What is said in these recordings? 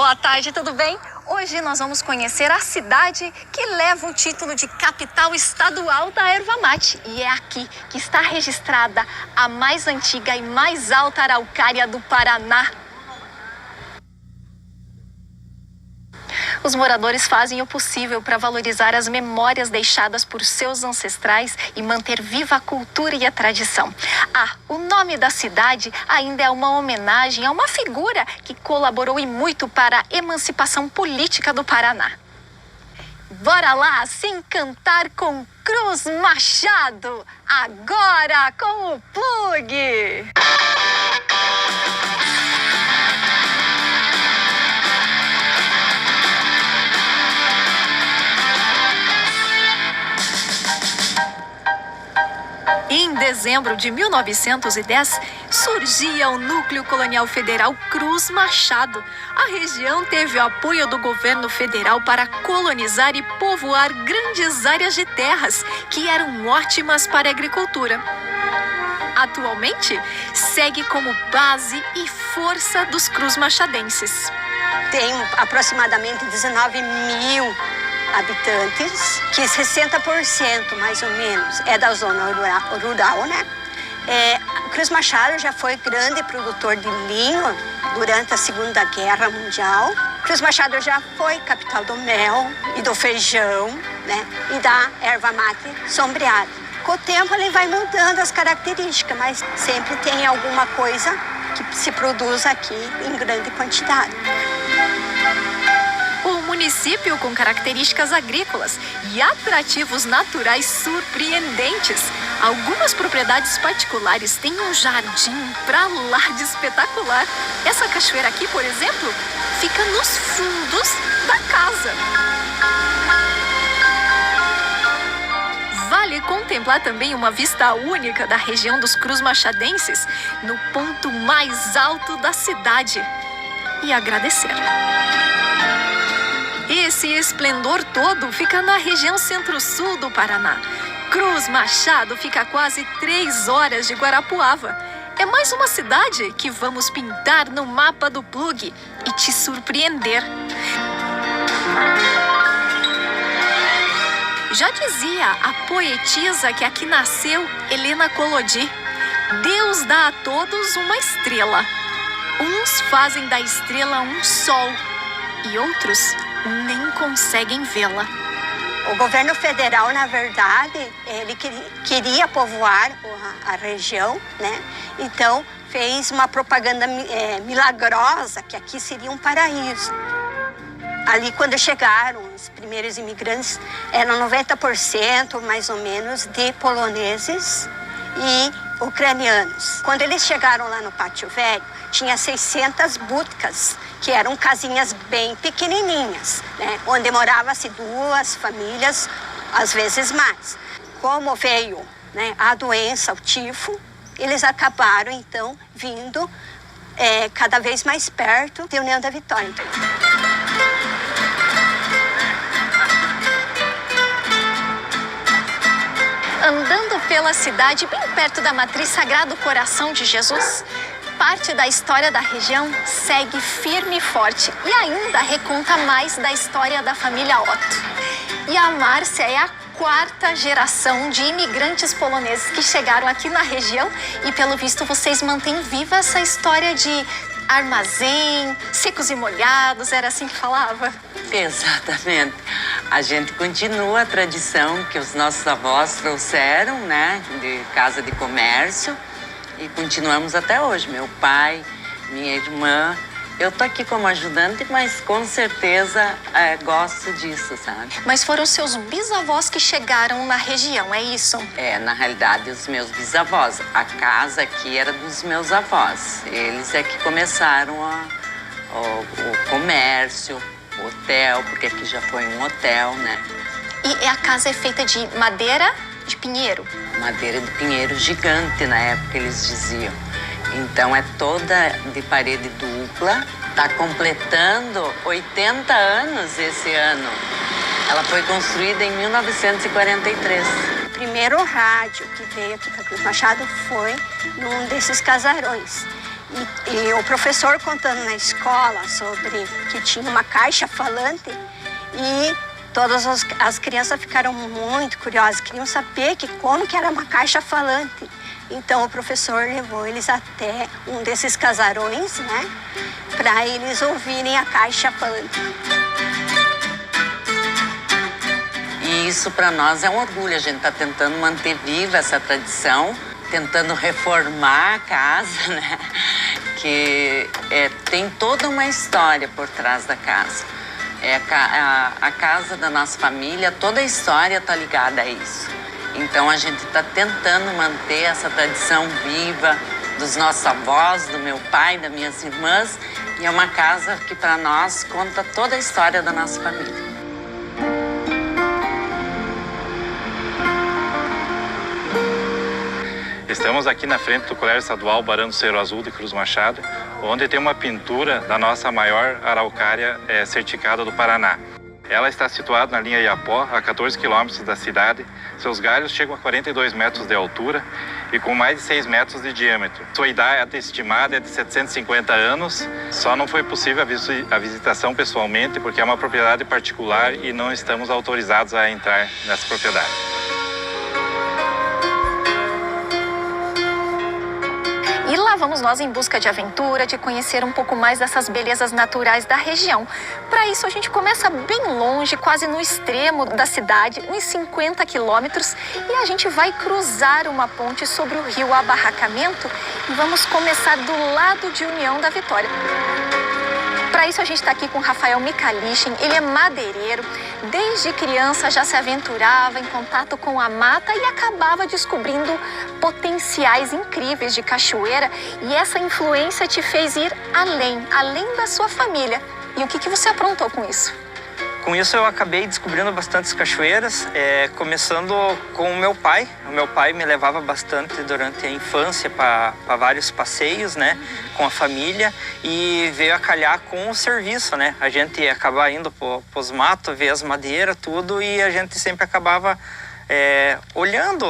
Boa tarde, tudo bem? Hoje nós vamos conhecer a cidade que leva o título de capital estadual da erva mate. E é aqui que está registrada a mais antiga e mais alta araucária do Paraná. Os moradores fazem o possível para valorizar as memórias deixadas por seus ancestrais e manter viva a cultura e a tradição. O nome da cidade ainda é uma homenagem a uma figura que colaborou e muito para a emancipação política do Paraná. Bora lá se encantar com Cruz Machado, agora com o Plug! Em dezembro de 1910, surgia o Núcleo Colonial Federal Cruz Machado. A região teve o apoio do governo federal para colonizar e povoar grandes áreas de terras, que eram ótimas para a agricultura. Atualmente, segue como base e força dos Cruz Machadenses. Tem aproximadamente 19 mil habitantes, que 60% mais ou menos é da zona rural, né? Cruz Machado já foi grande produtor de linho durante a Segunda Guerra Mundial. Cruz Machado já foi capital do mel e do feijão, né? E da erva mate sombreada. Com o tempo ele vai mudando as características, mas sempre tem alguma coisa que se produz aqui em grande quantidade. O município com características agrícolas e atrativos naturais surpreendentes. Algumas propriedades particulares têm um jardim pra lá de espetacular. Essa cachoeira aqui, por exemplo, fica nos fundos da casa. Vale contemplar também uma vista única da região dos Cruz Machadenses no ponto mais alto da cidade. E agradecer. Esse esplendor todo fica na região centro-sul do Paraná. Cruz Machado fica a quase 3 horas de Guarapuava. É mais uma cidade que vamos pintar no mapa do Plug e te surpreender. Já dizia a poetisa que aqui nasceu, Helena Collodi: Deus dá a todos uma estrela. Uns fazem da estrela um sol e outros nem conseguem vê-la. O governo federal, na verdade, ele queria povoar a região, né? Então, fez uma propaganda milagrosa, que aqui seria um paraíso. Ali, quando chegaram os primeiros imigrantes, eram 90% mais ou menos de poloneses e ucranianos. Quando eles chegaram lá no Pátio Velho, tinha 600 budkas, que eram casinhas bem pequenininhas, né? Onde moravam-se 2 famílias, às vezes mais. Como veio, né, a doença, o tifo, eles acabaram, então, vindo cada vez mais perto de União da Vitória. Andando pela cidade, bem perto da matriz Sagrado Coração de Jesus, parte da história da região segue firme e forte e ainda reconta mais da história da família Otto. E a Márcia é a 4ª geração de imigrantes poloneses que chegaram aqui na região e, pelo visto, vocês mantêm viva essa história de armazém, secos e molhados, era assim que falava? Exatamente. A gente continua a tradição que os nossos avós trouxeram, né, de casa de comércio. E continuamos até hoje. Meu pai, minha irmã. Eu tô aqui como ajudante, mas com certeza gosto disso, sabe? Mas foram seus bisavós que chegaram na região, é isso? Na realidade, os meus bisavós. A casa aqui era dos meus avós. Eles é que começaram o comércio, o hotel, porque aqui já foi um hotel, né? E a casa é feita de madeira de pinheiro? Madeira de pinheiro gigante, na época eles diziam. Então é toda de parede dupla, está completando 80 anos esse ano. Ela foi construída em 1943. O primeiro rádio que veio aqui para Cruz Machado foi num desses casarões. E o professor contando na escola sobre que tinha uma caixa falante e todas as crianças ficaram muito curiosas, queriam saber como que era uma caixa falante. Então o professor levou eles até um desses casarões, né, para eles ouvirem a caixa falante. E isso para nós é um orgulho, a gente está tentando manter viva essa tradição, tentando reformar a casa, né? Que tem toda uma história por trás da casa. A casa da nossa família, toda a história está ligada a isso. Então a gente está tentando manter essa tradição viva dos nossos avós, do meu pai, das minhas irmãs. E é uma casa que para nós conta toda a história da nossa família. Estamos aqui na frente do Colégio Estadual Barão do Cerro Azul de Cruz Machado, onde tem uma pintura da nossa maior araucária certificada do Paraná. Ela está situada na linha Iapó, a 14 quilômetros da cidade. Seus galhos chegam a 42 metros de altura e com mais de 6 metros de diâmetro. Sua idade estimada é de 750 anos. Só não foi possível a visitação pessoalmente porque é uma propriedade particular e não estamos autorizados a entrar nessa propriedade. E lá vamos nós em busca de aventura, de conhecer um pouco mais dessas belezas naturais da região. Para isso a gente começa bem longe, quase no extremo da cidade, uns 50 quilômetros, e a gente vai cruzar uma ponte sobre o rio Abarracamento e vamos começar do lado de União da Vitória. Para isso a gente está aqui com Rafael Mikalichin, ele é madeireiro, desde criança já se aventurava em contato com a mata e acabava descobrindo potenciais incríveis de cachoeira, e essa influência te fez ir além da sua família. E o que você aprontou com isso? Com isso eu acabei descobrindo bastantes cachoeiras, começando com o meu pai. O meu pai me levava bastante durante a infância para vários passeios, né, com a família, e veio a calhar com o serviço, né. A gente acabava indo para os matos, ver as madeiras, tudo, e a gente sempre acabava olhando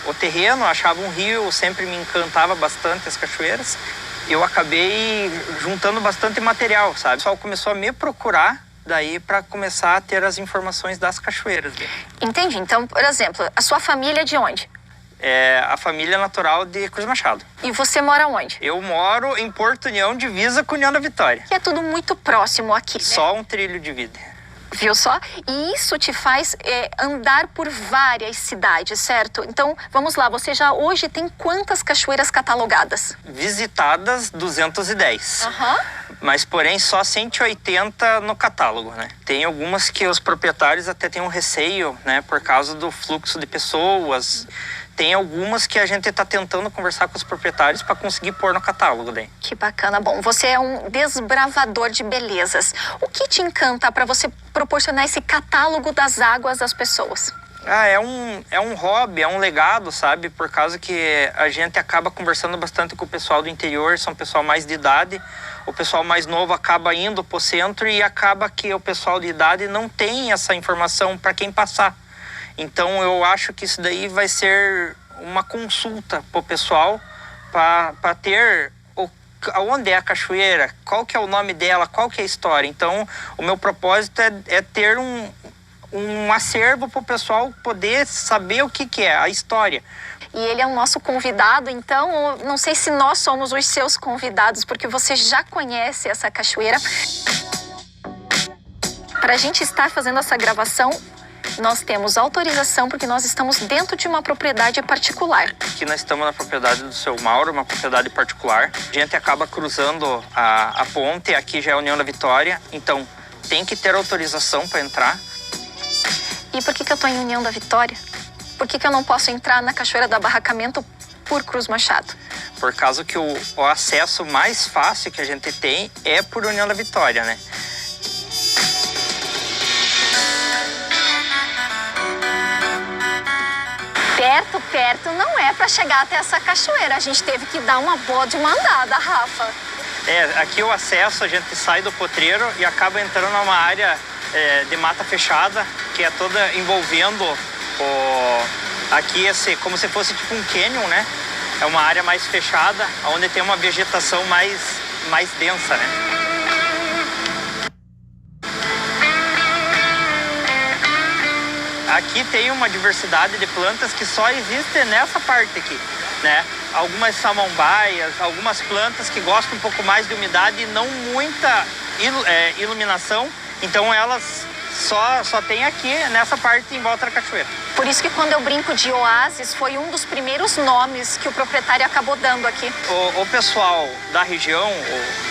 o terreno, achava um rio, sempre me encantava bastante as cachoeiras. Eu acabei juntando bastante material, sabe? O pessoal começou a me procurar daí para começar a ter as informações das cachoeiras. Entendi. Então, por exemplo, a sua família é de onde? A família natural de Cruz Machado. E você mora onde? Eu moro em Porto União, divisa com União da Vitória. Que é tudo muito próximo aqui, né? Só um trilho de vida. Viu só? E isso te faz andar por várias cidades, certo? Então, vamos lá, você já hoje tem quantas cachoeiras catalogadas? Visitadas, 210. Aham. Mas, porém, só 180 no catálogo, né? Tem algumas que os proprietários até têm um receio, né? Por causa do fluxo de pessoas. Tem algumas que a gente está tentando conversar com os proprietários para conseguir pôr no catálogo daí. Que bacana. Bom, você é um desbravador de belezas. O que te encanta para você proporcionar esse catálogo das águas às pessoas? É um hobby, é um legado, sabe? Por causa que a gente acaba conversando bastante com o pessoal do interior, são pessoal mais de idade. O pessoal mais novo acaba indo pro centro e acaba que o pessoal de idade não tem essa informação para quem passar. Então eu acho que isso daí vai ser uma consulta pro pessoal para ter onde é a cachoeira, qual que é o nome dela, qual que é a história. Então o meu propósito é ter um acervo para o pessoal poder saber o que é a história. E ele é o nosso convidado, então não sei se nós somos os seus convidados, porque você já conhece essa cachoeira. Para a gente estar fazendo essa gravação, nós temos autorização porque nós estamos dentro de uma propriedade particular. Aqui nós estamos na propriedade do seu Mauro, uma propriedade particular. A gente acaba cruzando a ponte, aqui já é a União da Vitória, então tem que ter autorização para entrar. E por que eu estou em União da Vitória? Por que eu não posso entrar na Cachoeira do Abarracamento por Cruz Machado? Por causa que o acesso mais fácil que a gente tem é por União da Vitória, né? Perto não é para chegar até essa cachoeira. A gente teve que dar uma boa de uma andada, Rafa. Aqui o acesso, a gente sai do potreiro e acaba entrando numa área de mata fechada, que é toda envolvendo aqui como se fosse tipo um canyon, né? é uma área mais fechada, onde tem uma vegetação mais densa, né? Aqui tem uma diversidade de plantas que só existe nessa parte aqui, né? Algumas samambaias, algumas plantas que gostam um pouco mais de umidade e não muita iluminação, então elas só tem aqui nessa parte em volta da cachoeira. Por isso que quando eu brinco de oásis, foi um dos primeiros nomes que o proprietário acabou dando aqui. O pessoal da região,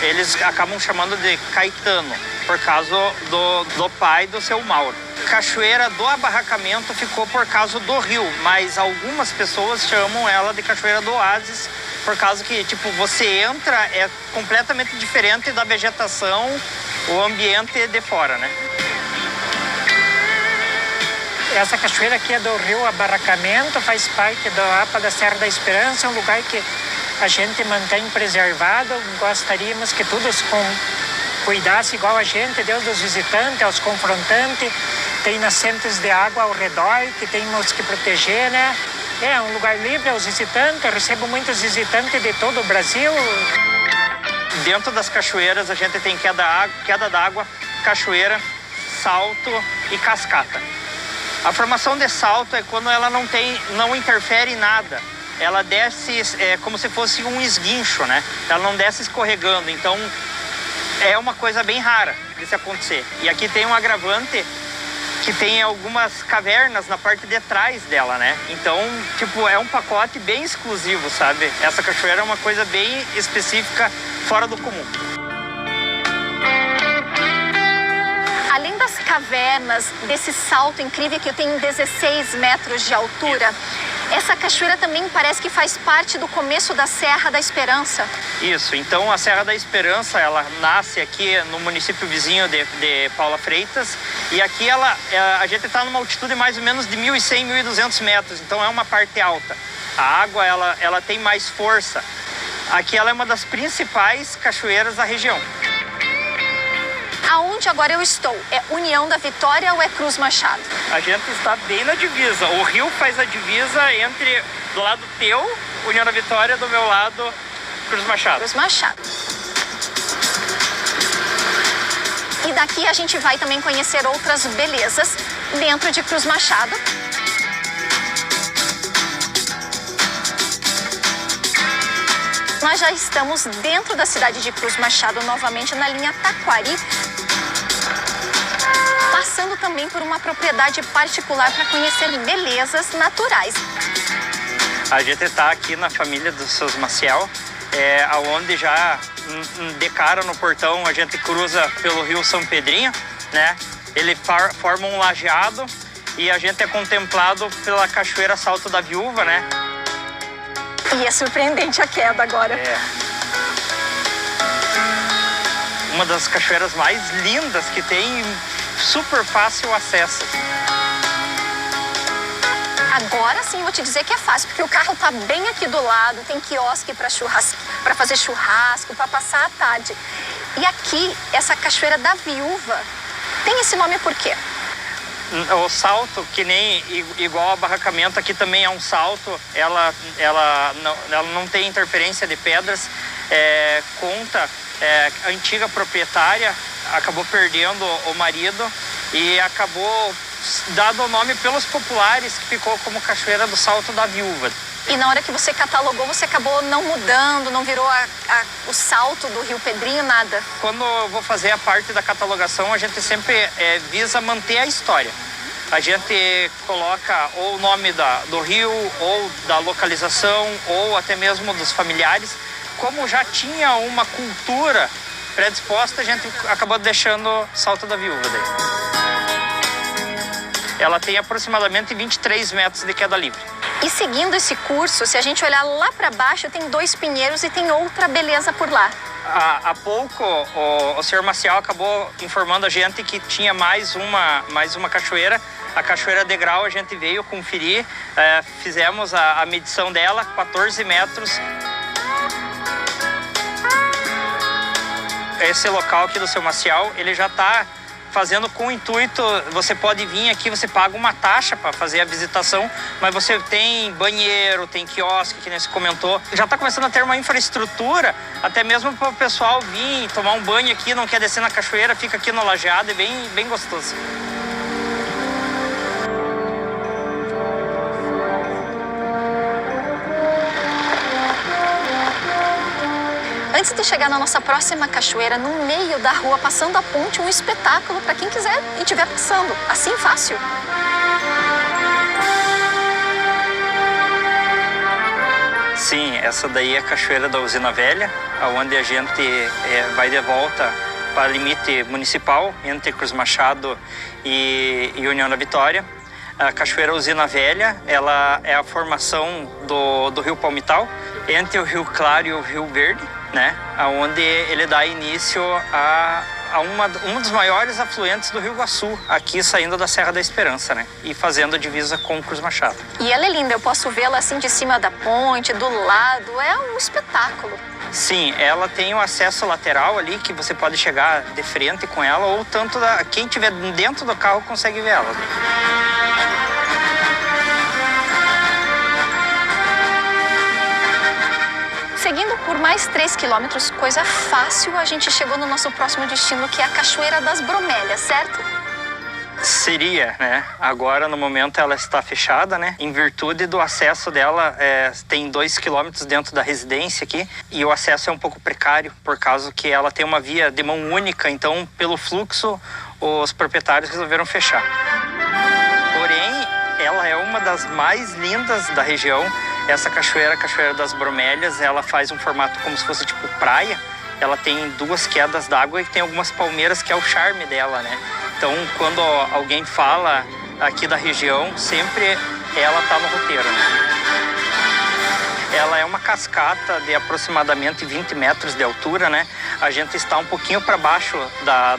eles acabam chamando de Caetano, por causa do pai do seu Mauro. Cachoeira do Abarracamento ficou por causa do rio, mas algumas pessoas chamam ela de Cachoeira do Oásis, por causa que, tipo, você entra, é completamente diferente da vegetação, o ambiente de fora, né? Essa cachoeira aqui é do rio Abarracamento, faz parte da APA da Serra da Esperança, é um lugar que a gente mantém preservado. Gostaríamos que todos cuidassem igual a gente, desde os visitantes aos confrontantes. Tem nascentes de água ao redor que temos que proteger, né? É um lugar livre aos visitantes, eu recebo muitos visitantes de todo o Brasil. Dentro das cachoeiras a gente tem queda d'água, cachoeira, salto e cascata. A formação de salto é quando ela não interfere em nada. Ela desce como se fosse um esguincho, né? Ela não desce escorregando, então é uma coisa bem rara de se acontecer. E aqui tem um agravante que tem algumas cavernas na parte de trás dela, né? Então, tipo, é um pacote bem exclusivo, sabe? Essa cachoeira é uma coisa bem específica, fora do comum. Além das cavernas, desse salto incrível que tem 16 metros de altura, essa cachoeira também parece que faz parte do começo da Serra da Esperança. Isso, então a Serra da Esperança, ela nasce aqui no município vizinho de Paula Freitas, e aqui a gente está numa altitude mais ou menos de 1.100, 1.200 metros, então é uma parte alta. A água, ela tem mais força. Aqui ela é uma das principais cachoeiras da região. Aonde agora eu estou? É União da Vitória ou é Cruz Machado? A gente está bem na divisa. O rio faz a divisa entre, do lado teu, União da Vitória, do meu lado, Cruz Machado. Cruz Machado. E daqui a gente vai também conhecer outras belezas dentro de Cruz Machado. Nós já estamos dentro da cidade de Cruz Machado, novamente na linha Taquari, passando também por uma propriedade particular para conhecer belezas naturais. A gente está aqui na família dos seus Maciel, onde já de cara no portão a gente cruza pelo rio São Pedrinho, né? Ele forma um lajeado e a gente é contemplado pela cachoeira Salto da Viúva, né? E é surpreendente a queda agora. Uma das cachoeiras mais lindas que tem, super fácil acesso. Agora sim vou te dizer que é fácil, porque o carro tá bem aqui do lado, tem quiosque para fazer churrasco, para passar a tarde. E aqui, essa cachoeira da Viúva, tem esse nome por quê? O salto, que nem igual ao Abarracamento, aqui também é um salto, ela não tem interferência de pedras, conta, a antiga proprietária acabou perdendo o marido e acabou dado o nome pelos populares, que ficou como Cachoeira do Salto da Viúva. E na hora que você catalogou, você acabou não mudando, não virou o salto do Rio Pedrinho, nada? Quando eu vou fazer a parte da catalogação, a gente sempre visa manter a história. A gente coloca ou o nome do rio, ou da localização, ou até mesmo dos familiares. Como já tinha uma cultura predisposta, a gente acabou deixando Salto da Viúva daí. Ela tem aproximadamente 23 metros de queda livre. E seguindo esse curso, se a gente olhar lá para baixo, tem 2 pinheiros e tem outra beleza por lá. Há pouco, o senhor Maciel acabou informando a gente que tinha mais uma cachoeira. A Cachoeira Degrau, a gente veio conferir, fizemos a medição dela, 14 metros. Esse local aqui do seu Maciel, ele já está fazendo com o intuito, você pode vir aqui, você paga uma taxa para fazer a visitação, mas você tem banheiro, tem quiosque, que nem você comentou. Já está começando a ter uma infraestrutura, até mesmo para o pessoal vir tomar um banho aqui, não quer descer na cachoeira, fica aqui no lajeado, é bem gostoso. Antes de chegar na nossa próxima cachoeira, no meio da rua, passando a ponte, um espetáculo para quem quiser e estiver passando. Assim, fácil. Sim, essa daí é a cachoeira da Usina Velha, onde a gente vai de volta para o limite municipal entre Cruz Machado e União da Vitória. A cachoeira Usina Velha, ela é a formação do rio Palmital entre o Rio Claro e o Rio Verde, né? Onde ele dá início a um dos maiores afluentes do Rio Iguaçu, aqui saindo da Serra da Esperança, né? E fazendo a divisa com Cruz Machado. E ela é linda, eu posso vê-la assim de cima da ponte, do lado, é um espetáculo. Sim, ela tem um acesso lateral ali que você pode chegar de frente com ela, ou tanto quem estiver dentro do carro consegue ver ela. Seguindo por mais 3 quilômetros, coisa fácil, a gente chegou no nosso próximo destino, que é a Cachoeira das Bromélias, certo? Seria, né? Agora, no momento, ela está fechada, né? Em virtude do acesso dela, tem 2 quilômetros dentro da residência aqui, e o acesso é um pouco precário, por causa que ela tem uma via de mão única, então, pelo fluxo, os proprietários resolveram fechar. Porém, ela é uma das mais lindas da região. Essa cachoeira, a Cachoeira das Bromélias, ela faz um formato como se fosse tipo praia. Ela tem 2 quedas d'água e tem algumas palmeiras, que é o charme dela, né? Então, quando alguém fala aqui da região, sempre ela tá no roteiro, né? Ela é uma cascata de aproximadamente 20 metros de altura, né? A gente está um pouquinho para baixo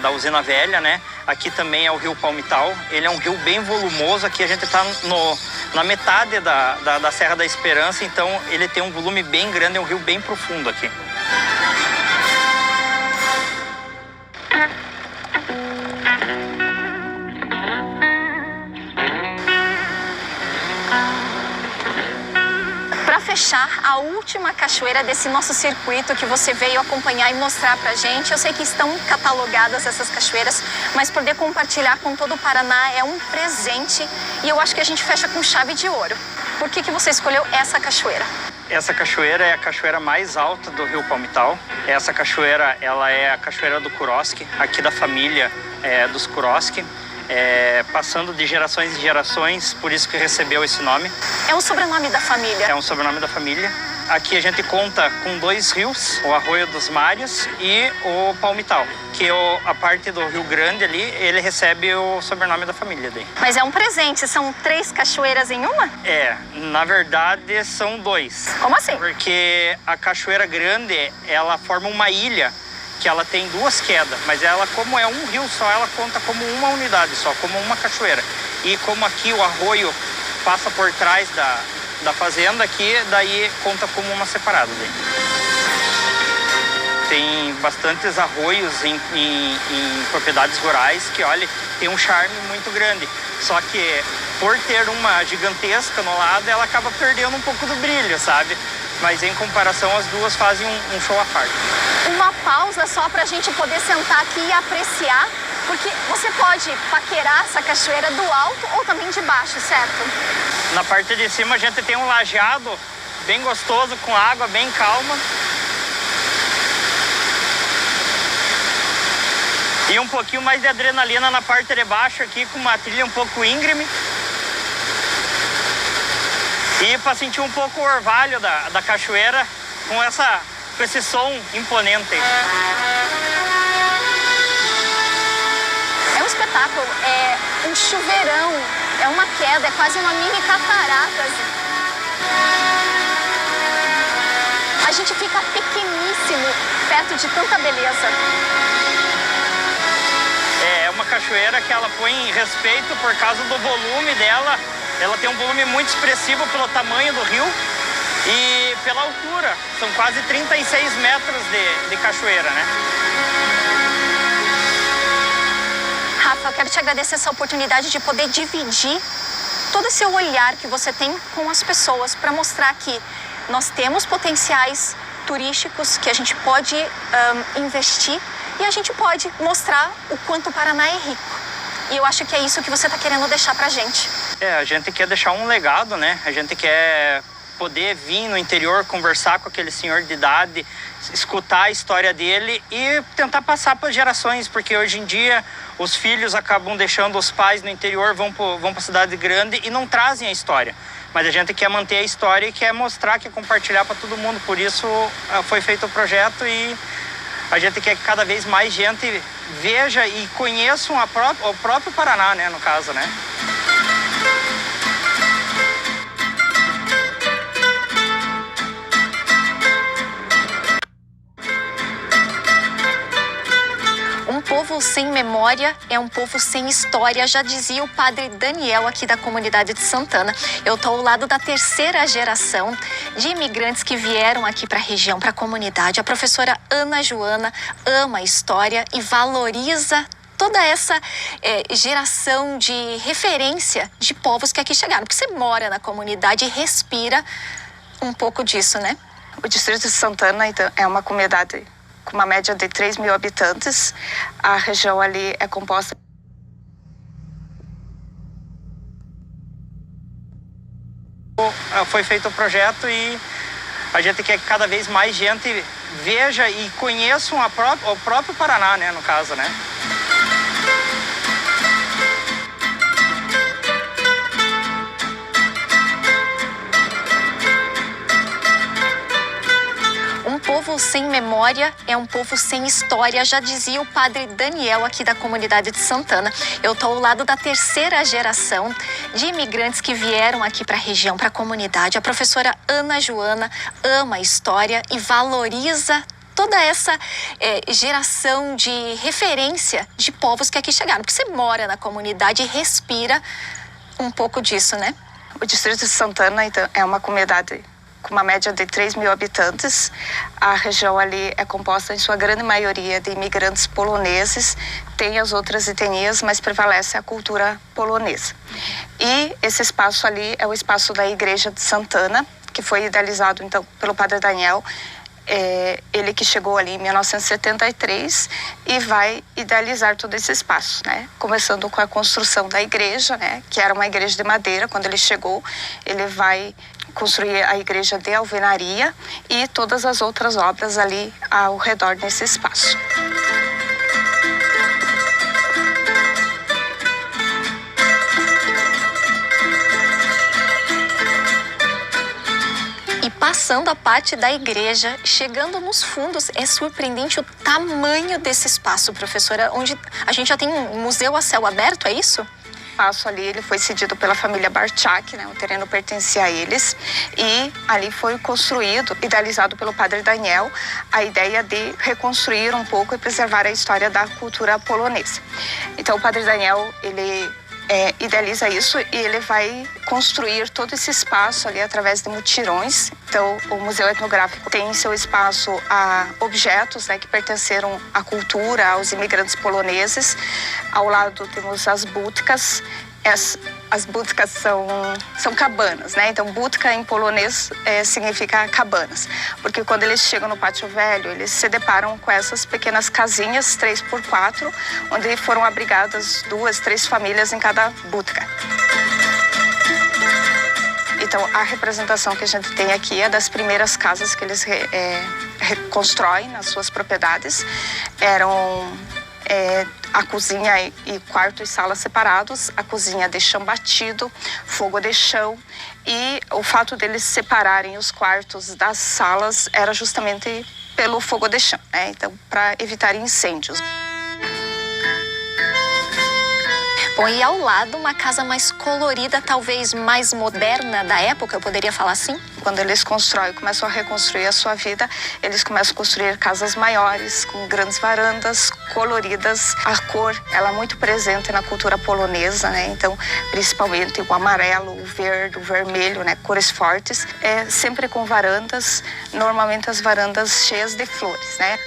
da Usina Velha, né? Aqui também é o rio Palmital. Ele é um rio bem volumoso. Aqui a gente está na metade da Serra da Esperança, então ele tem um volume bem grande, é um rio bem profundo aqui. Para fechar, a última cachoeira desse nosso circuito que você veio acompanhar e mostrar pra gente. Eu sei que estão catalogadas essas cachoeiras, mas poder compartilhar com todo o Paraná é um presente, e eu acho que a gente fecha com chave de ouro. Por que você escolheu essa cachoeira? Essa cachoeira é a cachoeira mais alta do rio Palmital. Essa cachoeira, ela é a cachoeira do Kuroski, aqui da família dos Kuroski. Passando de gerações em gerações, por isso que recebeu esse nome. É um sobrenome da família? É um sobrenome da família. Aqui a gente conta com 2 rios, o Arroio dos Mários e o Palmital, que a parte do Rio Grande ali, ele recebe o sobrenome da família daí. Mas é um presente, são 3 cachoeiras em uma? Na verdade são 2. Como assim? Porque a Cachoeira Grande, ela forma uma ilha, que ela tem 2 quedas, mas ela, como é um rio só, ela conta como uma unidade só, como uma cachoeira. E como aqui o arroio passa por trás da fazenda aqui, daí conta como uma separada. Daí. Tem bastantes arroios em propriedades rurais que, olha, tem um charme muito grande. Só que por ter uma gigantesca no lado, ela acaba perdendo um pouco do brilho, sabe? Mas em comparação, as 2 fazem um show à parte. Uma pausa só pra gente poder sentar aqui e apreciar, porque você pode paquerar essa cachoeira do alto ou também de baixo, certo? Na parte de cima a gente tem um lajeado bem gostoso, com água bem calma. E um pouquinho mais de adrenalina na parte de baixo aqui, com uma trilha um pouco íngreme. E para sentir um pouco o orvalho da cachoeira com esse som imponente. É um espetáculo, é um chuveirão, é uma queda, é quase uma mini catarata. A gente fica pequeníssimo perto de tanta beleza. É uma cachoeira que ela põe respeito por causa do volume dela. Ela tem um volume muito expressivo pelo tamanho do rio e pela altura. São quase 36 metros de cachoeira, né? Rafa, eu quero te agradecer essa oportunidade de poder dividir todo esse olhar que você tem com as pessoas para mostrar que nós temos potenciais turísticos que a gente pode investir e a gente pode mostrar o quanto o Paraná é rico. E eu acho que é isso que você está querendo deixar pra gente. A gente quer deixar um legado, né? A gente quer poder vir no interior, conversar com aquele senhor de idade, escutar a história dele e tentar passar para gerações, porque hoje em dia os filhos acabam deixando os pais no interior, vão para a cidade grande e não trazem a história. Mas a gente quer manter a história e quer mostrar, quer compartilhar para todo mundo. Por isso foi feito o projeto e a gente quer que cada vez mais gente veja e conheça o próprio Paraná, né, no caso, né? Um povo sem memória é um povo sem história, já dizia o padre Daniel aqui da comunidade de Santana. Eu estou ao lado da terceira geração de imigrantes que vieram aqui para a região, para a comunidade. A professora Ana Joana ama a história e valoriza toda essa geração de referência de povos que aqui chegaram. Porque você mora na comunidade e respira um pouco disso, né? O distrito de Santana então, é uma comunidade com uma média de 3 mil habitantes. A região ali é composta foi feito o projeto e a gente quer que cada vez mais gente veja e conheça o próprio Paraná, né, no caso, né? Um povo sem memória é um povo sem história, já dizia o padre Daniel aqui da comunidade de Santana. Eu estou ao lado da terceira geração de imigrantes que vieram aqui para a região, para a comunidade. A professora Ana Joana ama a história e valoriza toda essa geração de referência de povos que aqui chegaram. Porque você mora na comunidade e respira um pouco disso, né? O distrito de Santana então, é uma comunidade com uma média de 3 mil habitantes. A região ali é composta, em sua grande maioria, de imigrantes poloneses. Tem as outras etnias, mas prevalece a cultura polonesa. E esse espaço ali é o espaço da Igreja de Santana, que foi idealizado, então, pelo padre Daniel. Ele que chegou ali em 1973 e vai idealizar todo esse espaço, né? Começando com a construção da igreja, né? Que era uma igreja de madeira. Quando ele chegou, ele vai construir a igreja de alvenaria e todas as outras obras ali ao redor desse espaço. E passando a parte da igreja, chegando nos fundos, é surpreendente o tamanho desse espaço, professora, onde a gente já tem um museu a céu aberto, é isso? O espaço ali ele foi cedido pela família Barchak, né? O terreno pertencia a eles e ali foi construído, idealizado pelo padre Daniel, a ideia de reconstruir um pouco e preservar a história da cultura polonesa. Então o padre Daniel, ele idealiza isso e ele vai construir todo esse espaço ali através de mutirões. Então, o Museu Etnográfico tem em seu espaço objetos, né, que pertenceram à cultura, aos imigrantes poloneses. Ao lado temos as budkas. As budkas são cabanas, né? Então, budka em polonês significa cabanas. Porque quando eles chegam no Pátio Velho, eles se deparam com essas pequenas casinhas, 3x4, onde foram abrigadas 2, 3 famílias em cada budka. Então, a representação que a gente tem aqui é das primeiras casas que eles reconstroem nas suas propriedades. Eram a cozinha e quarto e sala separados, a cozinha de chão batido, fogo de chão, e o fato deles separarem os quartos das salas era justamente pelo fogo de chão, né? Então, para evitar incêndios. Bom, e ao lado uma casa mais colorida, talvez mais moderna da época, eu poderia falar assim? Quando eles constroem, começam a reconstruir a sua vida, eles começam a construir casas maiores, com grandes varandas, coloridas. A cor, ela é muito presente na cultura polonesa, né? Então, principalmente o amarelo, o verde, o vermelho, né? Cores fortes. Sempre com varandas, normalmente as varandas cheias de flores, né?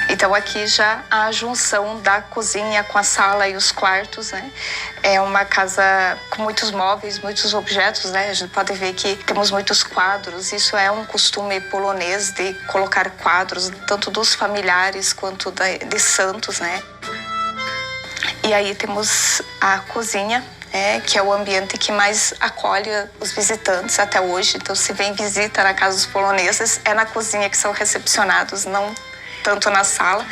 Então aqui já a junção da cozinha com a sala e os quartos, né? É uma casa com muitos móveis, muitos objetos, né? A gente pode ver que temos muitos quadros. Isso é um costume polonês de colocar quadros, tanto dos familiares quanto de santos, né? E aí temos a cozinha, que é o ambiente que mais acolhe os visitantes até hoje. Então, se vem visita na casa dos poloneses, é na cozinha que são recepcionados, não tanto na sala.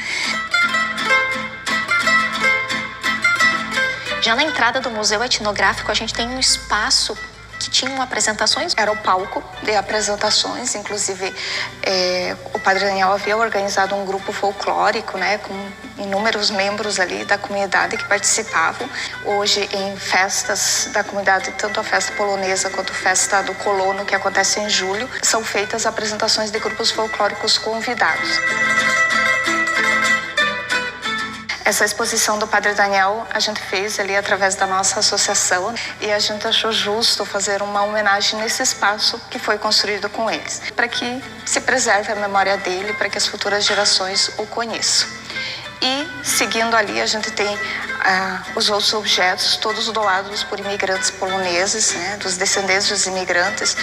Já na entrada do Museu Etnográfico, a gente tem um espaço que tinham apresentações. Era o palco de apresentações, inclusive o Padre Daniel havia organizado um grupo folclórico, né, com inúmeros membros ali da comunidade que participavam. Hoje, em festas da comunidade, tanto a festa polonesa quanto a festa do colono, que acontece em julho, são feitas apresentações de grupos folclóricos convidados. Essa exposição do Padre Daniel a gente fez ali através da nossa associação e a gente achou justo fazer uma homenagem nesse espaço que foi construído com eles, para que se preserve a memória dele, para que as futuras gerações o conheçam. E seguindo ali a gente tem os outros objetos, todos doados por imigrantes poloneses, né, dos descendentes dos imigrantes.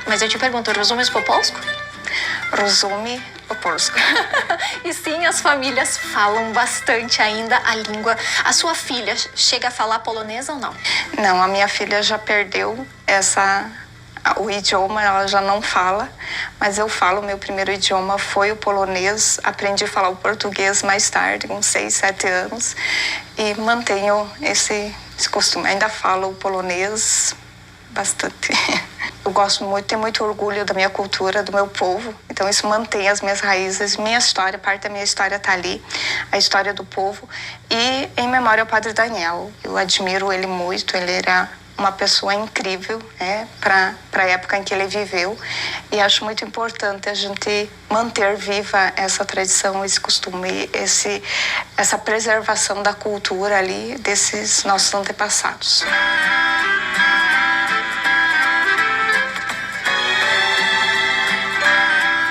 Mas eu te pergunto, Rozumiesz po polsku? Rozumie po polsku. E sim, as famílias falam bastante ainda a língua. A sua filha chega a falar polonês ou não? Não, a minha filha já perdeu o idioma, ela já não fala, mas eu falo, meu primeiro idioma foi o polonês, aprendi a falar o português mais tarde, com 6, 7 anos, e mantenho esse costume. Ainda falo o polonês bastante. Eu gosto muito, tenho muito orgulho da minha cultura, do meu povo, então isso mantém as minhas raízes, minha história, parte da minha história está ali, a história do povo, e em memória ao Padre Daniel. Eu admiro ele muito, ele era uma pessoa incrível, né, para a época em que ele viveu, e acho muito importante a gente manter viva essa tradição, esse costume, essa preservação da cultura ali desses nossos antepassados.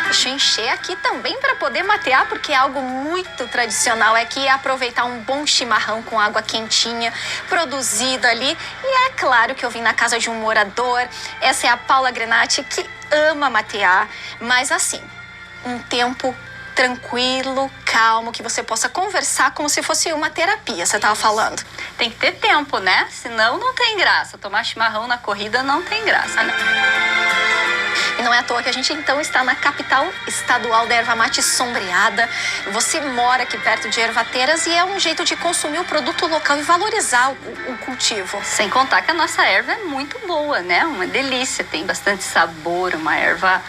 Deixa eu encher aqui também para poder matear, porque é algo muito tradicional aqui, aproveitar um bom chimarrão com água quentinha, produzido ali. E é claro que eu vim na casa de um morador, essa é a Paula Grenati, que ama matear, mas assim, um tempo tranquilo, calmo, que você possa conversar como se fosse uma terapia, você estava falando. Tem que ter tempo, né? Senão não tem graça. Tomar chimarrão na corrida não tem graça, né? E não é à toa que a gente então está na capital estadual da erva mate sombreada. Você mora aqui perto de ervateiras e é um jeito de consumir o produto local e valorizar o cultivo. Sem contar que a nossa erva é muito boa, né? Uma delícia, tem bastante sabor, uma erva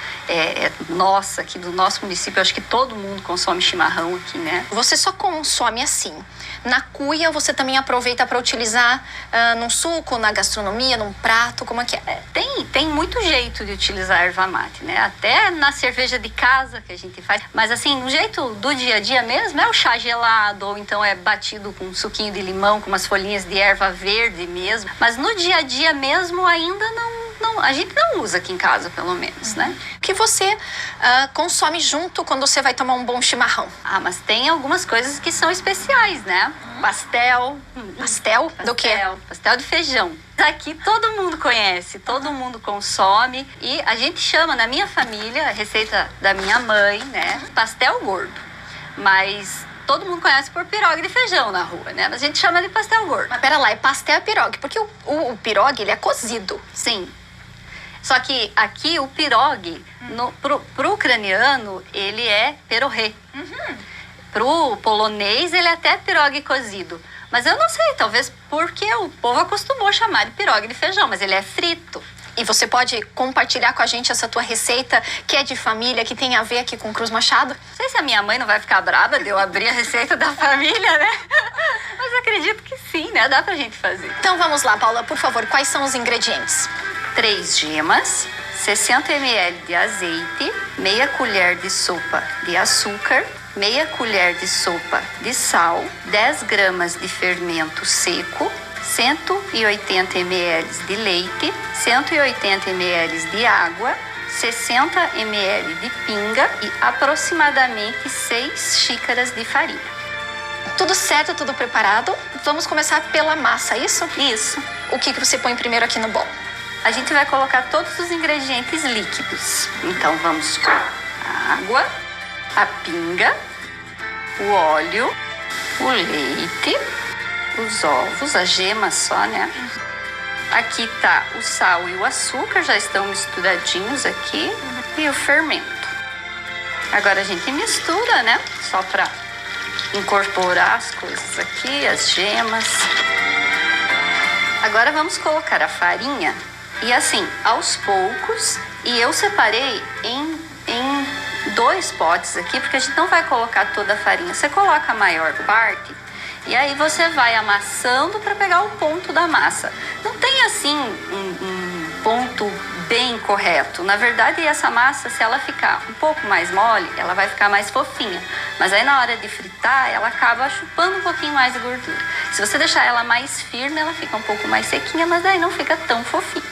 nossa, aqui do nosso município. Eu acho que todo mundo consome chimarrão aqui, né? Você só consome assim. Na cuia você também aproveita para utilizar num suco, na gastronomia, num prato, como é que é? Tem muito jeito de utilizar a erva mate, né? Até na cerveja de casa que a gente faz. Mas assim, no jeito do dia a dia mesmo é o chá gelado, ou então é batido com um suquinho de limão, com umas folhinhas de erva verde mesmo. Mas no dia a dia mesmo ainda não, a gente não usa aqui em casa, pelo menos, né? O que você consome junto quando você vai tomar um bom chimarrão? Ah, mas tem algumas coisas que são especiais, né? Pastel. Pastel? Do quê? Pastel de feijão. Aqui todo mundo conhece, todo mundo consome. E a gente chama, na minha família, a receita da minha mãe, né? Pastel gordo. Mas todo mundo conhece por pirogue de feijão na rua, né? Mas a gente chama de pastel gordo. Mas pera lá, é pastel e pirogue? Porque o pirogue, ele é cozido. Sim. Só que aqui o pirogue, pro ucraniano, ele é perorê. Pro polonês, ele é até pirogue cozido. Mas eu não sei, talvez porque o povo acostumou a chamar de pirogue de feijão, mas ele é frito. E você pode compartilhar com a gente essa tua receita, que é de família, que tem a ver aqui com Cruz Machado? Não sei se a minha mãe não vai ficar brava de eu abrir a receita da família, né? Mas acredito que sim, né? Dá pra gente fazer. Então vamos lá, Paula, por favor, quais são os ingredientes? 3 gemas, 60 ml de azeite, meia colher de sopa de açúcar, meia colher de sopa de sal, 10 gramas de fermento seco, 180 ml de leite, 180 ml de água, 60 ml de pinga e aproximadamente 6 xícaras de farinha. Tudo certo, tudo preparado. Vamos começar pela massa, isso? Isso. O que você põe primeiro aqui no bol? A gente vai colocar todos os ingredientes líquidos. Então vamos com a água, a pinga, o óleo, o leite, os ovos, a gema só, né? Aqui tá o sal e o açúcar, já estão misturadinhos aqui. E o fermento. Agora a gente mistura, né? Só pra incorporar as coisas aqui, as gemas. Agora vamos colocar a farinha e assim, aos poucos. E eu separei em 2 potes aqui, porque a gente não vai colocar toda a farinha. Você coloca a maior parte e aí você vai amassando para pegar o ponto da massa. Não tem assim um ponto bem correto. Na verdade, essa massa, se ela ficar um pouco mais mole, ela vai ficar mais fofinha. Mas aí na hora de fritar, ela acaba chupando um pouquinho mais de gordura. Se você deixar ela mais firme, ela fica um pouco mais sequinha, mas daí não fica tão fofinha.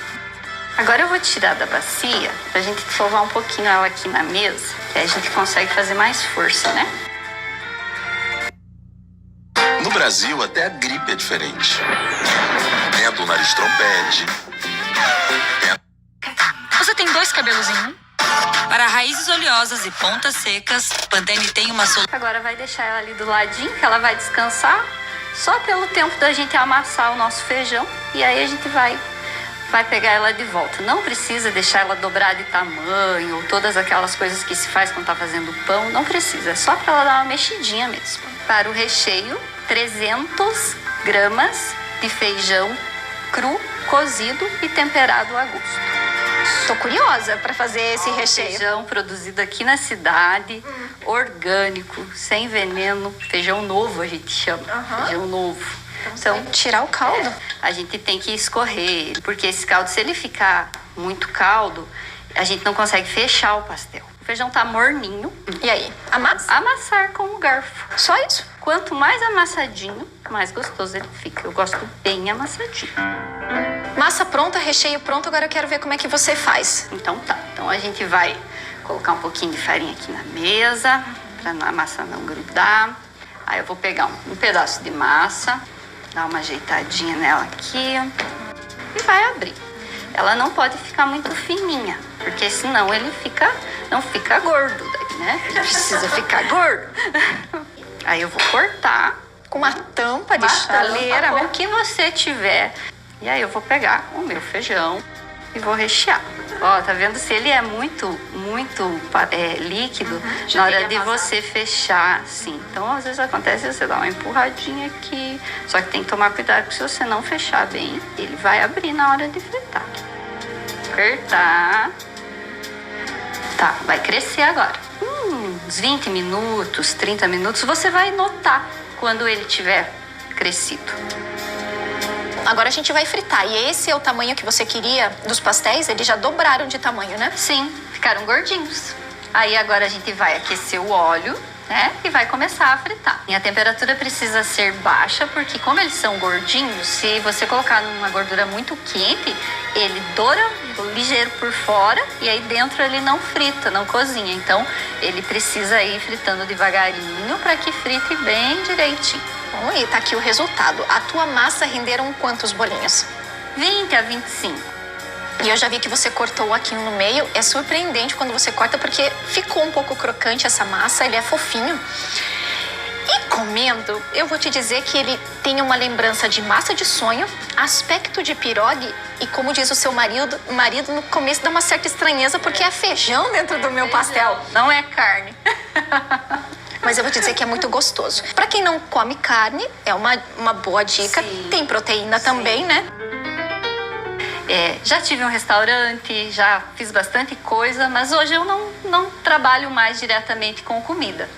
Agora eu vou tirar da bacia pra gente sovar um pouquinho ela aqui na mesa, que aí a gente consegue fazer mais força, né? No Brasil, até a gripe é diferente. Tem a do nariz trompete. Você tem 2 cabelos em um? Para raízes oleosas e pontas secas, Pantene tem uma solução. Agora vai deixar ela ali do ladinho, que ela vai descansar, só pelo tempo da gente amassar o nosso feijão. E aí a gente vai pegar ela de volta. Não precisa deixar ela dobrar de tamanho, ou todas aquelas coisas que se faz quando tá fazendo pão. Não precisa, é só para ela dar uma mexidinha mesmo. Para o recheio, 300 gramas de feijão cru, cozido e temperado a gosto. Tô curiosa para fazer esse recheio. Feijão produzido aqui na cidade, orgânico, sem veneno, feijão novo a gente chama, feijão novo. Então, tirar o caldo. A gente tem que escorrer, porque esse caldo, se ele ficar muito caldo, a gente não consegue fechar o pastel. O feijão tá morninho. E aí, amassa? Amassar com o garfo. Só isso? Quanto mais amassadinho, mais gostoso ele fica. Eu gosto bem amassadinho. Massa pronta, recheio pronto, agora eu quero ver como é que você faz. Então tá. Então a gente vai colocar um pouquinho de farinha aqui na mesa, pra a massa não grudar. Aí eu vou pegar um pedaço de massa, dar uma ajeitadinha nela aqui e vai abrir. Ela não pode ficar muito fininha, porque senão ele não fica gordo daí, né? Ele precisa ficar gordo. Aí eu vou cortar com uma tampa de chaleira, com o que você tiver. E aí eu vou pegar o meu feijão e vou rechear. Ó, tá vendo? Se ele é muito líquido, na hora de você fechar, assim. Então, às vezes acontece você dá uma empurradinha aqui. Só que tem que tomar cuidado, porque se você não fechar bem, ele vai abrir na hora de fritar. Apertar. Tá, vai crescer agora. Uns 20 minutos, 30 minutos, você vai notar quando ele tiver crescido. Agora a gente vai fritar. E esse é o tamanho que você queria dos pastéis? Eles já dobraram de tamanho, né? Sim, ficaram gordinhos. Aí agora a gente vai aquecer o óleo, né? E vai começar a fritar. E a temperatura precisa ser baixa, porque como eles são gordinhos, se você colocar numa gordura muito quente, ele doura ligeiro por fora e aí dentro ele não frita, não cozinha. Então ele precisa ir fritando devagarinho para que frite bem direitinho. Bom, e tá aqui o resultado. A tua massa renderam quantos bolinhos? 20 a 25. E eu já vi que você cortou aqui no meio. É surpreendente quando você corta, porque ficou um pouco crocante essa massa, ele é fofinho. E comendo, eu vou te dizer que ele tem uma lembrança de massa de sonho, aspecto de pirogue e, como diz o seu marido no começo dá uma certa estranheza, porque é feijão dentro do meu pastel. Não é carne. Mas eu vou te dizer que é muito gostoso. Para quem não come carne, é uma boa dica. Sim. Tem proteína também, né? Já tive um restaurante, já fiz bastante coisa, mas hoje eu não trabalho mais diretamente com comida.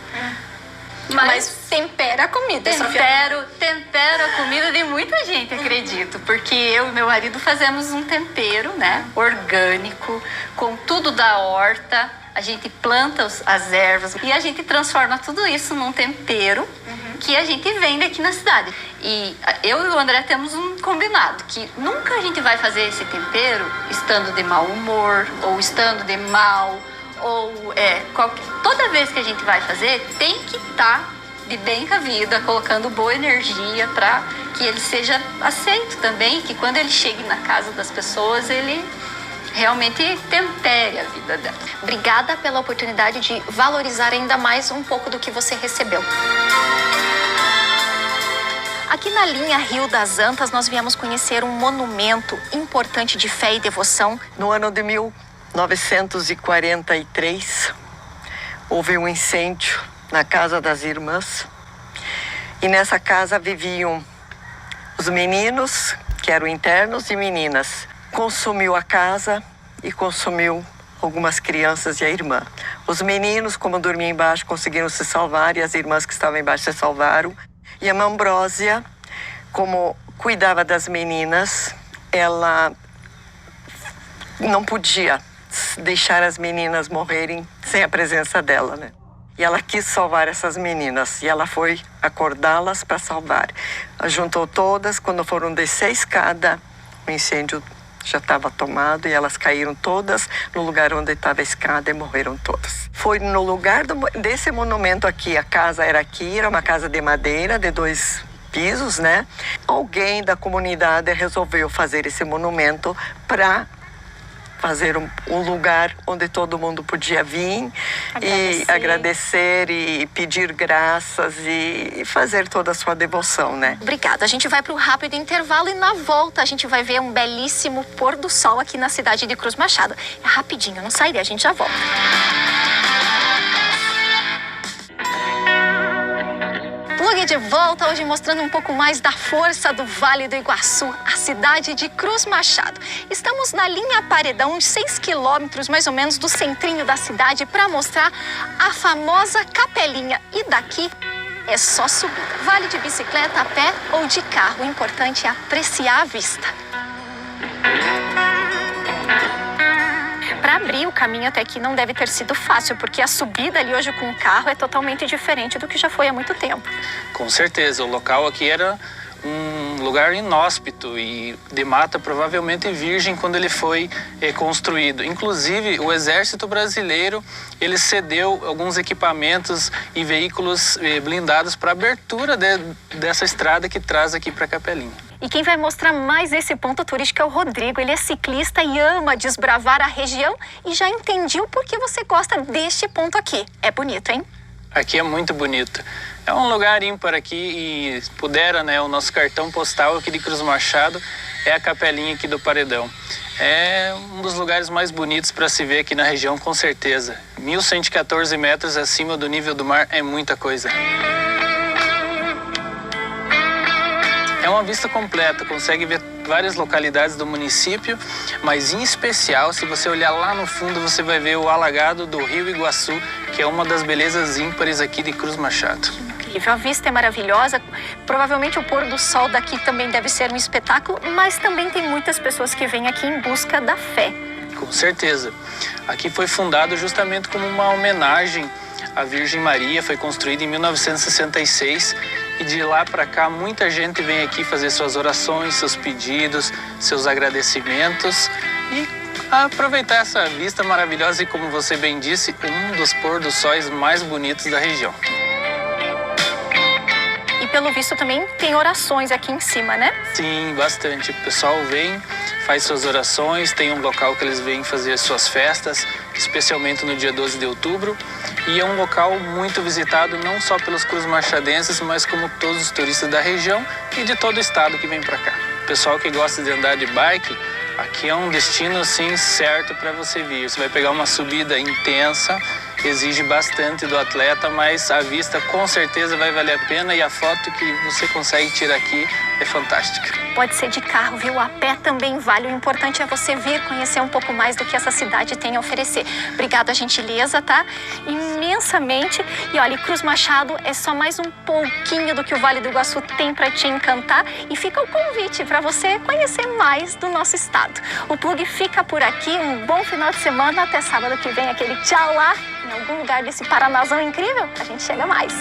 Mas tempera a comida, Tempero a comida de muita gente, acredito. Porque eu e meu marido fazemos um tempero, né? Orgânico, com tudo da horta. A gente planta as ervas e a gente transforma tudo isso num tempero que a gente vende aqui na cidade. E eu e o André temos um combinado, que nunca a gente vai fazer esse tempero estando de mau humor, ou estando de mal, ou toda vez que a gente vai fazer, tem que estar de bem com a vida, colocando boa energia para que ele seja aceito também, que quando ele chegue na casa das pessoas, ele realmente tempere a vida dela. Obrigada pela oportunidade de valorizar ainda mais um pouco do que você recebeu. Aqui na linha Rio das Antas, nós viemos conhecer um monumento importante de fé e devoção. No ano de 1943, houve um incêndio na casa das irmãs. E nessa casa viviam os meninos, que eram internos, e meninas. Consumiu a casa e consumiu algumas crianças e a irmã. Os meninos, como dormiam embaixo, conseguiram se salvar, e as irmãs que estavam embaixo se salvaram. E a Mãe Ambrósia, como cuidava das meninas, ela não podia deixar as meninas morrerem sem a presença dela, né? E ela quis salvar essas meninas, e ela foi acordá-las para salvar. Ela juntou todas, quando foram descer a escada, o incêndio já estava tomado, e elas caíram todas no lugar onde estava a escada e morreram todas. Foi no lugar desse monumento aqui, a casa era aqui, era uma casa de madeira, de 2 pisos, né? Alguém da comunidade resolveu fazer esse monumento para fazer um lugar onde todo mundo podia vir e agradecer e pedir graças e fazer toda a sua devoção, né? Obrigada. A gente vai para o rápido intervalo e na volta a gente vai ver um belíssimo pôr do sol aqui na cidade de Cruz Machado. É rapidinho, não sai daí, a gente já volta. Plug de volta, hoje mostrando um pouco mais da força do Vale do Iguaçu, a cidade de Cruz Machado. Estamos na linha Paredão, uns 6 quilômetros mais ou menos do centrinho da cidade, para mostrar a famosa capelinha. E daqui é só subida. Vale de bicicleta, a pé ou de carro, o importante é apreciar a vista. Para abrir o caminho até aqui não deve ter sido fácil, porque a subida ali hoje com o carro é totalmente diferente do que já foi há muito tempo. Com certeza, o local aqui era um lugar inóspito e de mata provavelmente virgem quando ele foi construído. Inclusive, o Exército Brasileiro, ele cedeu alguns equipamentos e veículos blindados para a abertura dessa estrada que traz aqui para a Capelinha. E quem vai mostrar mais esse ponto turístico é o Rodrigo. Ele é ciclista e ama desbravar a região e já entendi o porquê você gosta deste ponto aqui. É bonito, hein? Aqui é muito bonito. É um lugar ímpar aqui e pudera, né, o nosso cartão postal aqui de Cruz Machado é a Capelinha aqui do Paredão. É um dos lugares mais bonitos para se ver aqui na região, com certeza. 1.114 metros acima do nível do mar é muita coisa. É uma vista completa, consegue ver várias localidades do município, mas em especial, se você olhar lá no fundo, você vai ver o alagado do Rio Iguaçu, que é uma das belezas ímpares aqui de Cruz Machado. Incrível, a vista é maravilhosa, provavelmente o pôr do sol daqui também deve ser um espetáculo, mas também tem muitas pessoas que vêm aqui em busca da fé. Com certeza. Aqui foi fundado justamente como uma homenagem à Virgem Maria, foi construído em 1966 e de lá para cá muita gente vem aqui fazer suas orações, seus pedidos, seus agradecimentos e aproveitar essa vista maravilhosa e, como você bem disse, um dos pôr do sóis mais bonitos da região. E pelo visto também tem orações aqui em cima, né? Sim, bastante. O pessoal vem, faz suas orações, tem um local que eles vêm fazer suas festas, especialmente no dia 12 de outubro. E é um local muito visitado não só pelos cruzmachadenses, mas como todos os turistas da região e de todo o estado que vem para cá. O pessoal que gosta de andar de bike, aqui é um destino sim certo para você vir. Você vai pegar uma subida intensa, exige bastante do atleta, mas a vista com certeza vai valer a pena e a foto que você consegue tirar aqui é fantástica. Pode ser de carro, viu? A pé também vale. O importante é você vir conhecer um pouco mais do que essa cidade tem a oferecer. Obrigada, gentileza, tá? Imensamente. E olha, Cruz Machado é só mais um pouquinho do que o Vale do Iguaçu tem para te encantar. E fica o convite para você conhecer mais do nosso estado. O Plug fica por aqui. Um bom final de semana. Até sábado que vem, aquele tchau lá. Em algum lugar desse Paranazão incrível, a gente chega mais.